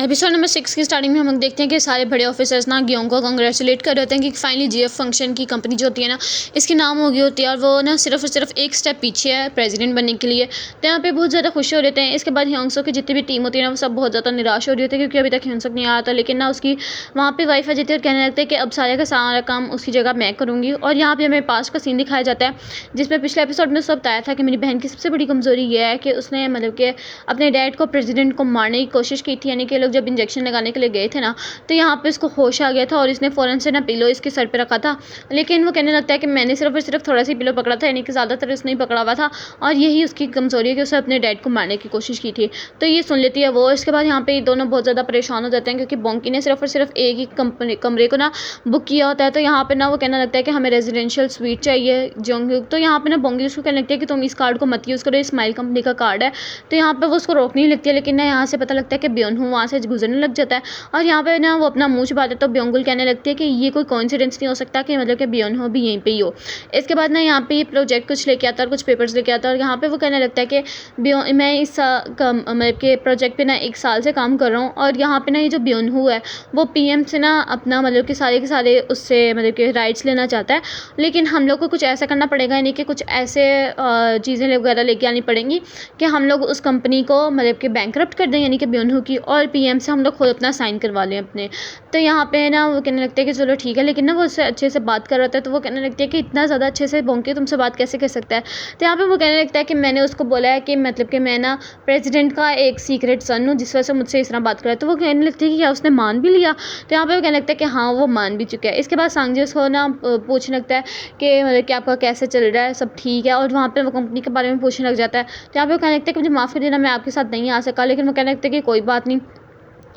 Episode number 6 की starting में हम लोग देखते हैं कि सारे बड़े ऑफिसर्स ना ग्योंग को कंग्रेचुलेट कर रहे होते हैं कि फाइनली जीएफ फंक्शन की कंपनी जो होती है ना इसके नाम हो गई होती है और वो ना सिर्फ और सिर्फ एक स्टेप पीछे है प्रेसिडेंट बनने के लिए। तो यहाँ पे बहुत ज़्यादा खुश हो रहे हैं। इसके बाद ह्योंगसो की जितनी भी टीम होती है ना वो सब बहुत ज़्यादा निराश हो रही होती है क्योंकि अभी तक ह्योंगसो नहीं आया था, लेकिन ना उसकी वहाँ पे वाइफ आ जाती है और कहने लगता है कि अब सारे का सारा काम उसकी जगह मैं करूँगी। और यहाँ पे हमें पास्ट का सीन दिखाया जाता है जिसमें पिछले एपिसोड में सब बताया था कि मेरी बहन की सबसे बड़ी कमज़ोरी ये है कि उसने मतलब कि अपने डैड को प्रेसिडेंट को मारने की कोशिश की थी, यानी कि लोग जब इंजेक्शन लगाने के लिए गए थे ना तो यहाँ पे इसको होश आ गया था और इसने फ़ौरन से ना पिलो इसके सर पे रखा था। लेकिन वो कहने लगता है कि मैंने सिर्फ और सिर्फ थोड़ा सा पिलो पकड़ा था, यानी कि ज़्यादातर उसने ही पकड़ा हुआ था और यही उसकी कमज़ोरी है कि उसने अपने डैड को मारने की कोशिश की थी। तो ये सुन लेती है वो। इसके बाद यहाँ पे दोनों बहुत ज़्यादा परेशान हो जाते हैं क्योंकि बोंकी ने सिर्फ और सिर्फ एक ही कमरे को ना बुक किया होता है। तो यहाँ पे ना वो कहना लगता है कि हमें रेजिडेंशियल स्वीट चाहिए जोंगhyuk। तो यहाँ पे ना बोंगी उसको कहने लगती है कि तुम इस कार्ड को मत यूज़ करो, स्माइल कंपनी का कार्ड है। तो यहाँ पे वो उसको रोकने लगती है, लेकिन ना यहाँ से पता लगता है कि ब्योनहू वहाँ से गुजरने लग जाता है और यहाँ पे ना वो अपना मुँह छुपाते तो ब्योंगुल कहने लगती है कि ये कोई कोइंसिडेंस नहीं हो सकता कि मतलब कि ब्योनहू भी यहीं पे ही हो। इसके बाद ना यहाँ पे ये प्रोजेक्ट कुछ लेके आता है और कुछ पेपर्स लेके आता है और यहाँ पे वो कहने लगता है कि मैं इस मतलब के प्रोजेक्ट पे ना 1 साल से काम कर रहा हूँ और यहाँ पे ना ये जो ब्योनहू है वो पीएम से ना अपना मतलब कि सारे के सारे उससे मतलब कि राइट्स लेना चाहता है, लेकिन हम लोग को कुछ ऐसा करना पड़ेगा, यानी कि कुछ ऐसे चीज़ें वगैरह लेके आनी पड़ेंगी कि हम लोग उस कंपनी को मतलब कि बैंकरप्ट कर दें, यानी कि ब्योनहू की, और पीएम से हम लोग खुद अपना साइन करवा लें अपने। तो यहाँ पे ना वो कहने लगते हैं कि चलो ठीक है, लेकिन ना वो उससे अच्छे से बात कर रहा था। तो वो कहने लगती है कि इतना ज़्यादा अच्छे से बोंके तुमसे बात कैसे कर सकता है। तो यहाँ पे वो कहने लगता है कि मैंने उसको बोला है कि मतलब कि मैं ना प्रेसिडेंट का एक सीक्रेट सन हूँ जिस वजह से मुझसे इस तरह बात कर रहा है। तो वो कहने लगती है कि क्या उसने मान भी लिया। तो यहाँ पे वो कहने लगता है कि हाँ वो मान भी चुका है। इसके बाद सांगजी उसको ना पूछने लगता है कि मतलब कि आपका कैसे चल रहा है, सब ठीक है, और वहाँ पे वो कंपनी के बारे में पूछने लग जाता है। तो यहाँ पे वो कहने लगता है कि मुझे माफ़ कर देना, मैं आपके साथ नहीं आ सका, लेकिन वो कहने लगता है कि कोई बात नहीं।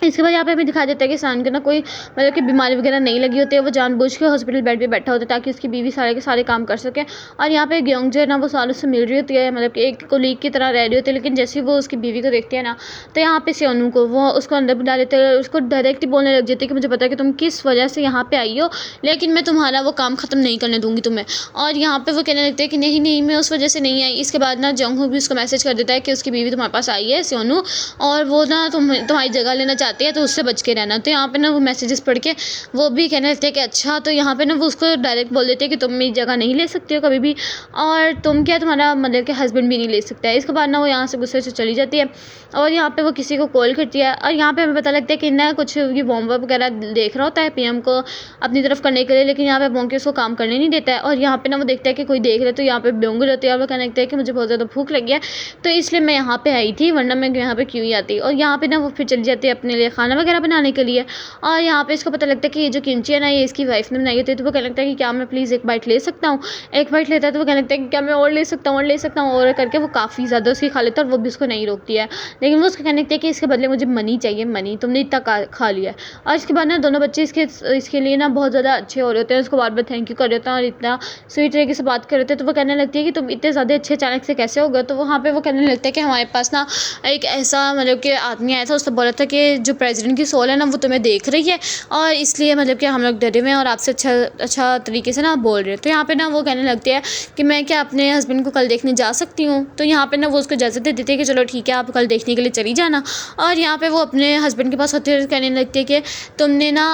इसके बाद यहाँ पे हमें दिखाया जाता है कि सान को ना कोई मतलब कि बीमारी वगैरह नहीं लगी होती है, वो जानबूझ के हॉस्पिटल बेड पे बैठा होता है ताकि उसकी बीवी सारे के सारे काम कर सके। और यहाँ पे ग्योंग जो है ना वो सालों से मिल रही होती है, मतलब कि एक कोलीग की तरह रह रही होती है, लेकिन जैसे ही वो उसकी बीवी को देखती है ना तो यहाँ पे सेओनू को वो उसको अंदर बुला लेते हैं, उसको डायरेक्ट ही बोलने लग जाती है कि मुझे पता है कि तुम किस वजह से यहाँ पे आई हो, लेकिन मैं तुम्हारा वो काम ख़त्म नहीं करने दूँगी तुम्हें। और यहाँ पे वो कहने लगते हैं कि नहीं नहीं मैं उस वजह से नहीं आई। इसके बाद ना जोंगhyuk भी उसको मैसेज कर देता है कि उसकी बीवी तुम्हारे पास आई है सेओनू, और वो ना तुम्हारी जगह लेना चाहती है, तो उससे बच के रहना। तो यहाँ पे ना वो मैसेजेस पढ़ के वो भी कहने लगते हैं कि अच्छा। तो यहाँ पे ना वो उसको डायरेक्ट बोल देते हैं कि तुम मेरी जगह नहीं ले सकते हो कभी भी, और तुम क्या तुम्हारा मतलब कि हस्बैंड भी नहीं ले सकता है। इसके बाद ना वो यहाँ से गुस्से से चली जाती है और यहाँ पे वो किसी को कॉल करती है और यहाँ पे हमें पता लगता है कि ना कुछ ये बॉम्ब वगैरह देख रहा होता है पीएम को अपनी तरफ करने के लिए, लेकिन यहाँ पे बोंके उसको काम करने नहीं देता है। और यहाँ पे ना वो देखता है कि कोई देख रहे, तो यहाँ पे ब्योंगुल होती है और वो कहने लगता है कि मुझे बहुत ज़्यादा भूख लगी है तो इसलिए मैं यहाँ पे आई थी, वरना मैं यहाँ पे क्यों ही आती। और यहाँ पे ना वो फिर चली जाती है अपने लिए खाना वगैरह बनाने के लिए। और यहाँ पे इसको पता लगता है कि ये जो किमची है ना ये इसकी वाइफ ने बनाई होती है। तो वो कहने लगता है कि क्या मैं प्लीज़ एक बाइट ले सकता हूँ। एक बाइट लेता है तो वो कहने लगता है कि क्या मैं और ले सकता हूँ, और ले सकता हूँ, और करके वो काफ़ी ज़्यादा उसकी खा लेता है और वो भी उसको नहीं रोकती है। लेकिन वो उसको कहने लगती है कि इसके बदले मुझे मनी चाहिए, मनी, तुमने इतना खा लिया है। और इसके बाद ना दोनों बच्चे इसके लिए ना बहुत ज़्यादा अच्छे हो रहे होते हैं, उसको बार बार थैंक यू कर रहे होते हैं और इतना स्वीट तरीके से बात कर रहे थे। तो वो कहने लगती है कि तुम इतने ज़्यादा अच्छे अचानक से कैसे हो गए। तो वहाँ पर वो कहने लगता है कि हमारे पास ना एक ऐसा मतलब कि आदमी आया था, उसने बोला था कि जो प्रेसिडेंट की सोल है ना वो तुम्हें देख रही है और इसलिए मतलब कि हम लोग डरे हुए हैं और आपसे अच्छा तरीके से ना बोल रहे हैं। तो यहाँ पे ना वो कहने लगती है कि मैं क्या अपने हस्बैंड को कल देखने जा सकती हूँ। तो यहाँ पे ना वो उसको इजाज़त दे देती है कि चलो ठीक है आप कल देखने के लिए चली जाना। और यहाँ पे वो अपने हस्बैंड के पास होती है, कहने लगती है कि तुमने ना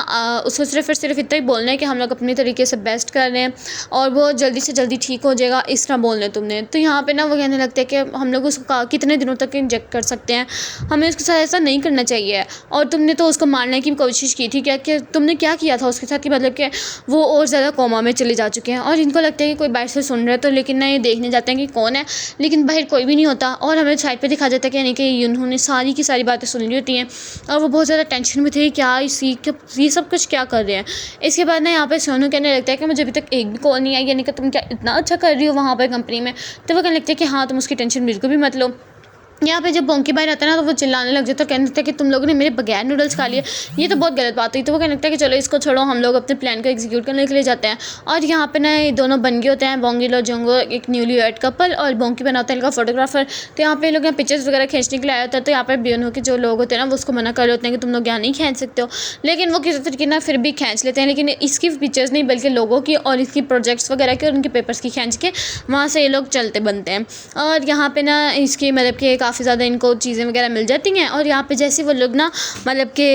उसको सिर्फ और सिर्फ इतना ही बोलना है कि हम लोग अपने तरीके से बेस्ट कर रहे हैं और वो जल्दी से जल्दी ठीक हो जाएगा, इस तरह बोलना है तुमने। तो यहाँ पर ना वो कहने लगते हैं कि हम लोग उसको कितने दिनों तक इंजेक्ट कर सकते हैं, हमें उसके साथ ऐसा नहीं करना चाहिए। और तुमने तो उसको मारने की कोशिश की थी, क्या कि तुमने क्या किया था उसके साथ कि मतलब कि वो और ज़्यादा कोमा में चले जा चुके हैं। और इनको लगता है कि कोई बाहर से सुन रहा है, तो लेकिन ना ये देखने जाते हैं कि कौन है, लेकिन बाहर कोई भी नहीं होता। और हमें साइड पे दिखा जाता है कि यानी कि उन्होंने सारी की सारी बातें सुन ली होती हैं और वो बहुत ज़्यादा टेंशन में थे क्या ये सब कुछ क्या कर रहे हैं। इसके बाद ना यहाँ पे सोनू कहने लगता है कि मुझे अभी तक एक भी कॉल नहीं आई, यानी कि तुम क्या इतना अच्छा कर रही हो वहाँ पर कंपनी में। तो वो कहने लगता है कि हाँ तुम उसकी टेंशन बिल्कुल भी मत लो। यहाँ पे जब बोंकी बाहर आता है ना तो वो चिल्लाने लग जाता है, कहने लगता है कि तुम लोगों ने मेरे बगैर नूडल्स खा लिए, ये तो बहुत गलत बात हुई। तो वो कहने लगता है कि चलो इसको छोड़ो, हम लोग अपने प्लान को एग्जीक्यूट करने के लिए जाते हैं। और यहाँ पे ना ये दोनों बन गए होते हैं, बोंगी और जोंगो एक न्यूली वेड कपल, और बोंकी बना होता है इनका फोटोग्राफर। तो यहाँ पे लोग यहाँ पिक्चर्स वगैरह खींचने के लिए आए होते हैं। तो यहाँ पर ब्योनहू के जो लोग होते हैं ना वो उसको मना कर रहे होते हैं कि तुम लोग यहाँ नहीं खींच सकते हो, लेकिन वो किसी तरीके ना फिर भी खींच लेते हैं, लेकिन इसकी पिक्चर्स नहीं बल्कि लोगों की और इसकी प्रोजेक्ट्स वगैरह की और उनके पेपर्स की खींच के वहाँ से ये लोग चलते बनते हैं। और यहाँ पे ना इसकी मतलब कि काफ़ी ज़्यादा इनको चीज़ें वगैरह मिल जाती हैं। और यहाँ पे जैसे वो लोग ना मतलब कि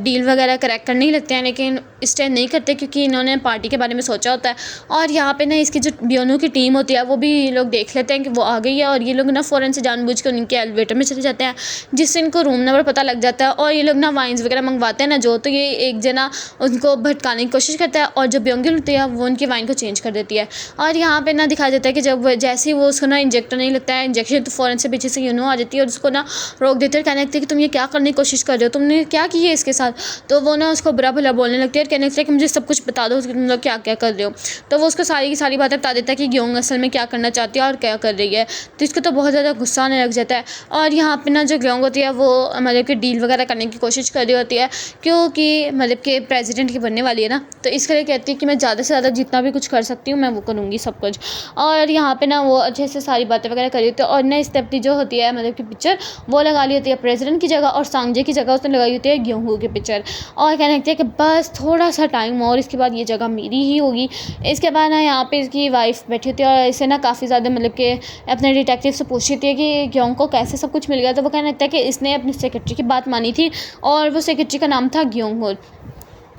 डील वगैरह क्रैक करने ही लगते हैं, लेकिन इस टाइम नहीं करते क्योंकि इन्होंने पार्टी के बारे में सोचा होता है। और यहाँ पे ना इसकी जो बियोनो की टीम होती है वो भी लोग देख लेते हैं कि वो आ गई है, और ये लोग ना फ़ौरन से जानबूझ के उनके एलिवेटर में चले जाते हैं, जिससे इनको रूम नंबर पता लग जाता है। और ये लोग ना वाइन्स वगैरह मंगवाते हैं ना जो, तो ये एक जना उनको भटकाने की कोशिश करता है, और जो बियोंगिल होती है वो उनकी वाइन को चेंज कर देती है। और यहाँ पे ना दिखाया जाता है कि जब जैसे ही वो उसको ना इंजेक्टर नहीं लगता है इंजेक्शन, तो फ़ौरन से पीछे से यूनो आ जाती है और उसको ना रोक देते हैं, कहने लगती है कि तुम ये क्या करने की कोशिश कर रहे हो, तुमने क्या किया इसके साथ। तो वो ना उसको बुरा भला बोलने लगती है और कहने लगती है कि मुझे सब कुछ बता दो कि तुम लोग क्या क्या कर रहे हो। तो वो उसको सारी की सारी बातें बता देता है कि ग्योंग असल में क्या करना चाहती है और क्या कर रही है। तो इसको तो बहुत ज़्यादा गुस्सा आने लग जाता है। और यहाँ पे ना जो ग्योंग होती है वो मतलब कि डील वगैरह करने की कोशिश कर रही होती है, क्योंकि मतलब कि प्रेसिडेंट की बनने वाली है ना, तो इसके लिए कहती है कि मैं ज़्यादा से ज़्यादा जितना भी कुछ कर सकती हूँ मैं वो करूँगी सब कुछ। और यहाँ पे ना वो अच्छे से सारी बातें वगैरह करी होती है। और ना स्टेपनी जो होती है मतलब कि पिक्चर वो लगा ली होती है प्रेसिडेंट की जगह, और सांगजे की जगह उसने लगाई होती है ग्योंग की पिक्चर। और कहने लगती है कि बस थोड़ा सा टाइम और इसके बाद ये जगह मेरी ही होगी। इसके बाद ना यहाँ पे इसकी वाइफ बैठी होती है और इसे ना काफ़ी ज़्यादा मतलब कि अपने डिटेक्टिव से पूछती थी कि ग्योंग को कैसे सब कुछ मिल गया। तो वो कहने लगता है कि इसने अपनी सेक्रेटरी की बात मानी थी, और वो सेक्रेटरी का नाम था ग्योंग।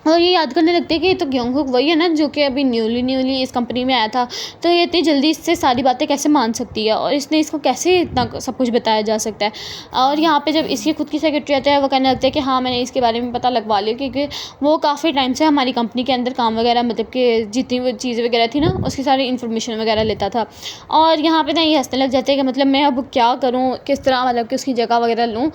और ये याद करने लगते हैं कि ये तो ग्योंग वही है ना जो कि अभी न्यूली इस कंपनी में आया था, तो ये इतनी जल्दी इससे सारी बातें कैसे मान सकती है, और इसने इसको कैसे इतना सब कुछ बताया जा सकता है। और यहाँ पे जब इसकी खुद की सेक्रेटरी आता है वो कहने लगता है कि हाँ मैंने इसके बारे में पता लगवा लिया, क्योंकि वो काफ़ी टाइम से हमारी कंपनी के अंदर काम वगैरह मतलब कि जितनी वो चीज़ें वगैरह थी ना उसकी सारी इन्फॉर्मेशन वगैरह लेता था। और यहाँ पे ना ये हंसने लग जाते हैं कि मतलब मैं अब क्या करूँ, किस तरह मतलब कि उसकी जगह वगैरह लूँ।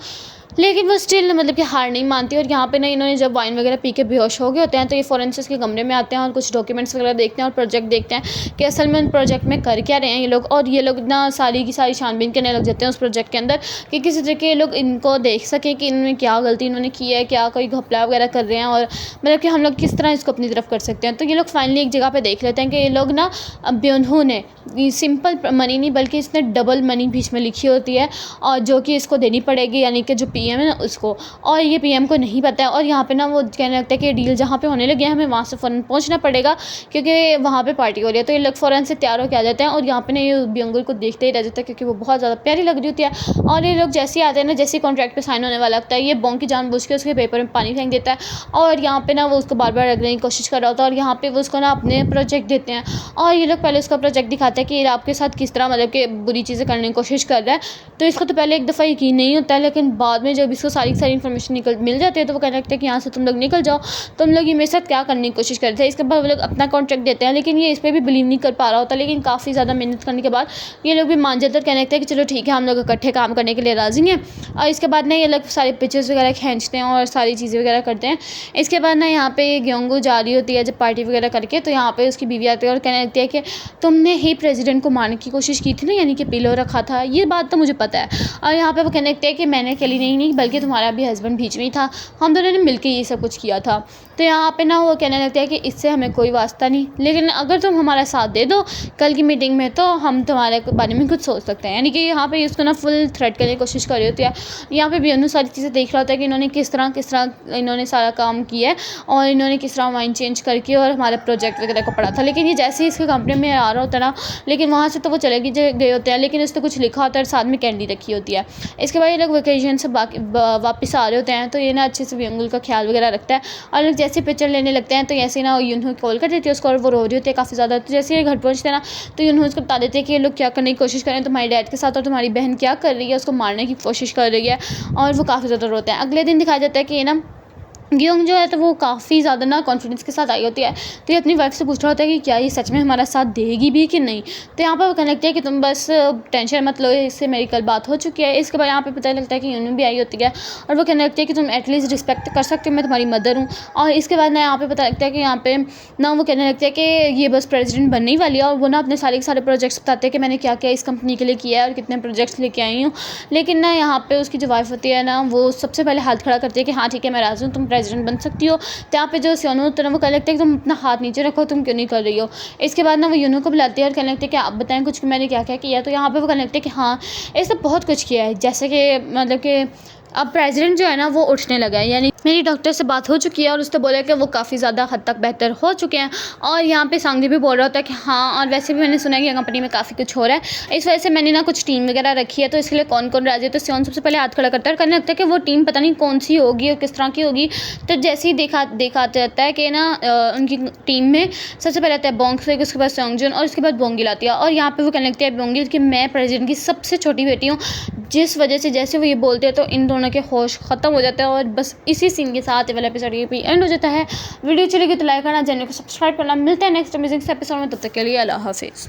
लेकिन वो स्टिल मतलब कि हार नहीं मानती। और यहाँ पे ना इन्होंने जब वाइन वगैरह पी के बेहोश हो गए होते हैं तो ये फ़ौरन से उसके कमरे में आते हैं और कुछ डॉक्यूमेंट्स वगैरह देखते हैं और प्रोजेक्ट देखते हैं कि असल में उन प्रोजेक्ट में कर क्या रहे हैं ये लोग। और ये लोग ना सारी की सारी छानबीन करने लग जाते हैं उस प्रोजेक्ट के अंदर कि किसी तरीके ये लोग इनको देख सकें कि इन्होंने क्या गलती इन्होंने की है, क्या कोई घपला वगैरह कर रहे हैं, और मतलब कि हम लोग किस तरह इसको अपनी तरफ कर सकते हैं। तो ये लोग फाइनली एक जगह पर देख लेते हैं कि ये लोग ना ब्योनहू ने सिंपल मनी नहीं बल्कि इसने डबल मनी बीच में लिखी होती है, और जो कि इसको देनी पड़ेगी, यानी कि जो पीएम है ना उसको। और ये पीएम को नहीं पता है। और यहाँ पे ना वो कहने लगता है कि डील जहाँ पे होने लगी है हमें वहाँ से फ़ौरन पहुँचना पड़ेगा, क्योंकि वहाँ पे पार्टी हो रही है। तो ये लोग फ़ौरन से तैयार होकर आ जाते हैं, और यहाँ पे ना ये ब्योंगुल को देखते ही रह जाता है क्योंकि वो बहुत ज़्यादा प्यारी लग रही होती है। और ये लोग जैसे ही आते हैं ना, जैसे ही कॉन्ट्रैक्ट पे साइन होने वाला लगता है, ये बोंग की जानबूझ के उसके पेपर में पानी फेंक देता है। और यहाँ पे ना वो उसको बार बार रगड़ने की कोशिश कर रहा होता है, और यहाँ पे वो उसको ना अपने प्रोजेक्ट देते हैं। और ये लोग पहले उसका प्रोजेक्ट दिखाते हैं कि ये आपके साथ किस तरह मतलब कि बुरी चीज़ें करने की कोशिश कर रहा है। तो इसको तो पहले एक दफ़ा यकीन नहीं होता है, लेकिन बाद में जब इसको सारी इन्फॉर्मेशन मिल जाती है तो वो कहने लगता है कि यहाँ से तुम लोग निकल जाओ, तुम लोग ये मेरे साथ क्या करने की कोशिश कर रहे थे। इसके बाद वो लोग अपना कॉन्ट्रैक्ट देते हैं, लेकिन ये इस पर भी बिलीव नहीं कर पा रहा होता। लेकिन काफ़ी ज़्यादा मेहनत करने के बाद ये लोग भी मान जाते हैं और कहने लगते हैं कि चलो ठीक है हम लोग इकट्ठे काम करने के लिए राज़ी हैं। और इसके बाद ना ये लोग सारे पिक्चर्स वगैरह खींचते हैं और सारी चीज़ें वगैरह करते हैं। इसके बाद ना यहाँ पे ग्योंगू जा रही होती है जब पार्टी वगैरह करके, तो यहाँ पे उसकी बीवी आती है और कहने लगती है कि तुमने ही प्रेसिडेंट को मारने की कोशिश की थी ना, यानी कि पिलो रखा था, ये बात तो मुझे पता है। और यहाँ पे वो कहने लगते हैं कि मैंने अकेली नहीं बल्कि तुम्हारा भी हस्बैंड बीच में ही था, हम दोनों ने मिलकर ये सब कुछ किया था। तो यहाँ पे ना वो कहने लगता है कि इससे हमें कोई वास्ता नहीं, लेकिन अगर तुम हमारा साथ दे दो कल की मीटिंग में तो हम तुम्हारे बारे में कुछ सोच सकते हैं। यानी कि यहाँ पे उसको ना फुल थ्रेट करने की कोशिश कर रही होती है। यहाँ पे बियोनू सारी चीज़ें देख रहा होता है कि इन्होंने किस तरह इन्होंने सारा काम किया है, और इन्होंने किस तरह माइंड चेंज करके और हमारे प्रोजेक्ट वगैरह को पढ़ा था। लेकिन ये जैसे ही इसके कंपनी में आ रहा होता है ना, लेकिन वहाँ से तो वो चले गए होते हैं, लेकिन उसने कुछ लिखा होता है और साथ में कैंडी रखी होती है। इसके बाद ये लोग वेकेशन से वापस आ रहे होते हैं, तो ये ना अच्छे से बियोंगुल का ख्याल वगैरह रखता है। और लोग जैसे पिक्चर लेने लगते हैं तो ऐसे ना यूनहू कॉल कर देती है उसको, और वो रो रही होती है काफ़ी ज़्यादा। तो जैसे ये घर पहुँचते हैं ना, तो यूनहू उसको बता देते हैं कि ये लोग क्या करने की कोशिश कर रहे हैं तुम्हारे डैड के साथ, और तुम्हारी बहन क्या कर रही है, उसको मारने की कोशिश कर रही है। और वो काफ़ी ज़्यादा रोते हैं। अगले दिन दिखाया जाता है कि ये ना ग्योंग जो है तो वो काफ़ी ज़्यादा ना कॉन्फिडेंस के साथ आई होती है। तो ये अपनी वाइफ से पूछ रहा होता है कि क्या ये सच में हमारा साथ देगी भी कि नहीं। तो यहाँ पर वो कहने लगती है कि तुम बस टेंशन मत लो, इससे मेरी कल बात हो चुकी है। इसके बाद यहाँ पे पता लगता है कि यूनू भी आई होती है, और वो कहने लगती है कि तुम एटलीस्ट रिस्पेक्ट कर सकते हो, मैं तुम्हारी मदर हूँ। और इसके बाद ना यहाँ पे पता लगता है कि यहाँ पे ना वो कहने लगती है कि ये बस प्रेसिडेंट बनने ही वाली है, और वो ना अपने सारे के सारे प्रोजेक्ट्स बताते हैं कि मैंने क्या क्या इस कंपनी के लिए किया है और कितने प्रोजेक्ट्स लेके आई हूँ। लेकिन ना यहाँ पे उसकी जो वाइफ होती है ना, वो सबसे पहले हाथ खड़ा करती है कि हाँ ठीक है मैं राज़ी हूँ, तुम प्रेसिडेंट बन सकती हो। तो यहाँ पे जो सोनू होता है वो कहने लगता है कि तुम अपना हाथ नीचे रखो, तुम क्यों नहीं कर रही हो। इसके बाद ना वो यूनू को बुलाती है और कहने लगती है कि आप बताएं कुछ कि मैंने क्या क्या किया है। तो यहाँ पे वो कहने लगते हैं कि हाँ इसने बहुत कुछ किया है, जैसे कि मतलब कि अब प्रेसिडेंट जो है ना वो उठने लगा है, यानी मेरी डॉक्टर से बात हो चुकी है और उसने बोला कि वो काफ़ी ज़्यादा हद तक बेहतर हो चुके हैं। और यहाँ पे सांगजी भी बोल रहा होता है कि हाँ, और वैसे भी मैंने सुना है कि कंपनी में काफ़ी कुछ हो रहा है, इस वजह से मैंने ना कुछ टीम वगैरह रखी है, तो इसके लिए कौन कौन राजी है। तो सियोन सबसे पहले हाथ खड़ा करता है और कहने लगता है कि वो टीम पता नहीं कौन सी होगी और किस तरह की होगी। तो जैसे ही देखा जाता है कि ना उनकी टीम में सबसे पहले आता है बोंगसेक, उसके बाद सेओंगजुन और उसके बाद बोंगिल आती है। और यहाँ पे वो कहने लगती है बोंगिल कि मैं प्रेसिडेंट की सबसे छोटी बेटी हूँ, जिस वजह से जैसे वो ये बोलते हैं तो इन दोनों के होश ख़त्म हो जाता है। और बस इसी सीन के साथ ये वाला एपिसोड ये भी एंड हो जाता है। वीडियो चलेगी तो लाइक करना, चैनल को सब्सक्राइब करना। मिलते हैं नेक्स्ट अमेजिंग एपिसोड में, तब तक के लिए अल्लाह हाफिज़।